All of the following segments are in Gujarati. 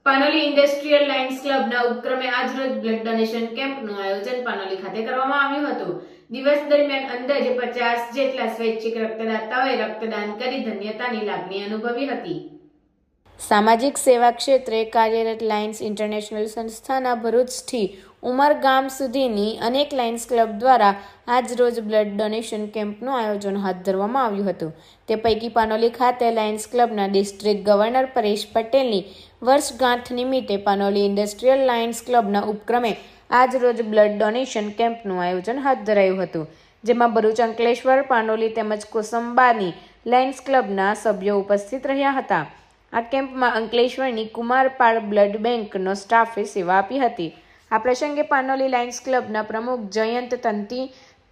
પાનોલી ઇન્ડસ્ટ્રીયલ લાયન્સ ક્લબના ઉપક્રમે આજરોજ બ્લડ ડોનેશન કેમ્પનું આયોજન પાનોલી ખાતે કરવામાં આવ્યું હતું। દિવસ દરમિયાન અંદાજે 50 જેટલા સ્વૈચ્છિક રક્તદાતાઓએ રક્તદાન કરી ધન્યતાની લાગણી અનુભવી હતી। સામાજિક સેવા ક્ષેત્રે કાર્યરત લાયન્સ ઇન્ટરનેશનલ સંસ્થાના ભરૂચથી ઉમરગામ સુધીની અનેક લાયન્સ ક્લબ દ્વારા આજરોજ બ્લડ ડોનેશન કેમ્પનું આયોજન હાથ ધરવામાં આવ્યું હતું। તે પૈકી પાનોલી ખાતે લાયન્સ ક્લબના ડિસ્ટ્રિક્ટ ગવર્નર પરેશ પટેલની વર્ષગાંઠ નિમિત્તે પાનોલી ઇન્ડસ્ટ્રીયલ લાયન્સ ક્લબના ઉપક્રમે આજરોજ બ્લડ ડોનેશન કેમ્પનું આયોજન હાથ ધરાયું હતું, જેમાં ભરૂચ, અંકલેશ્વર, પાનોલી તેમજ કોસંબાની લાયન્સ ક્લબના સભ્યો ઉપસ્થિત રહ્યા હતા। આ કેમ્પમાં અંકલેશ્વરની કુમારપાળ બ્લડ બેંકનો સ્ટાફે સેવા આપી હતી। આ પ્રસંગે પાનોલી લાયન્સ ક્લબના પ્રમુખ જયંત તંતી,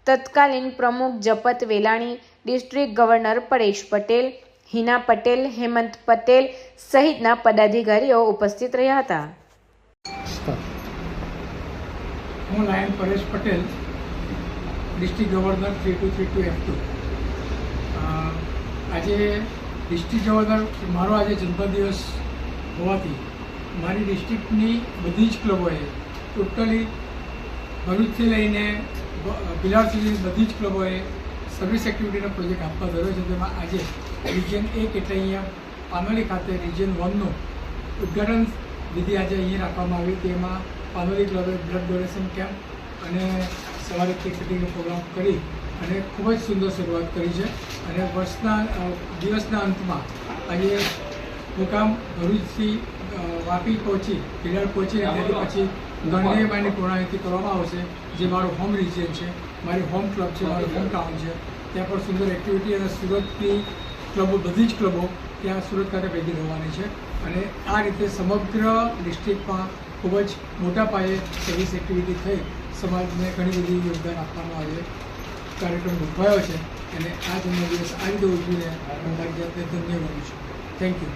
તત્કાલીન પ્રમુખ જપત વેલાણી, ડિસ્ટ્રિક્ટ ગવર્નર પરેશ પટેલ, હિના પટેલ, હેમંત પટેલ સહિતના પદાધિકારીઓ ઉપસ્થિત રહ્યા હતા। હું lion Paresh Patel, district governor 3232F2। આજે ડિસ્ટ્રિક્ટ ગવર્નર મારો આજે જન્મદિવસ હોવાથી મારી ડિસ્ટ્રિક્ટની બધી જ ક્લબોએ ટોટલી ભરૂચથી લઈને બિલાડ સુધી બધી જ ક્લબોએ સર્વિસ એક્ટિવિટીનો પ્રોજેક્ટ આપવા ધર્યો છે। તેમાં આજે રિજિયન 1 એટલે અહીંયા પાનોલી ખાતે રિજિયન 1નું ઉદ્ઘાટન વિધિ આજે અહીંયા રાખવામાં આવી। તેમાં પાનોલી ક્લબે બ્લડ ડોનેશન કેમ્પ અને સવારે કેક કટિંગનો પ્રોગ્રામ કરી અને ખૂબ જ સુંદર શરૂઆત કરી છે। અને દિવસના અંતમાં આજે મુકામ ભરૂચથી વાપી પહોંચી બિલાડ પહોંચી ત્યાંથી પછી ગણદેવીમાની પૂર્ણાહુતિ કરવામાં આવશે, જે મારું હોમ રિજિયન છે, મારી હોમ ક્લબ છે, મારું હોમ ટાઉન છે। ત્યાં પણ સુંદર એક્ટિવિટી અને સુરતની ક્લબો બધી જ ક્લબો ત્યાં સુરત ખાતે ભેગી થવાની છે અને આ રીતે સમગ્ર ડિસ્ટ્રિક્ટમાં ખૂબ જ મોટા પાયે સર્વિસ એક્ટિવિટી થઈ સમાજને ઘણી બધી યોગદાન આપવાનો આજે કાર્યક્રમ ગોઠવાયો છે અને આ જન્મદિવસ આ રીતે ઉજવીને હું મારી જાતને ધન્ય માનું છું। Thank you.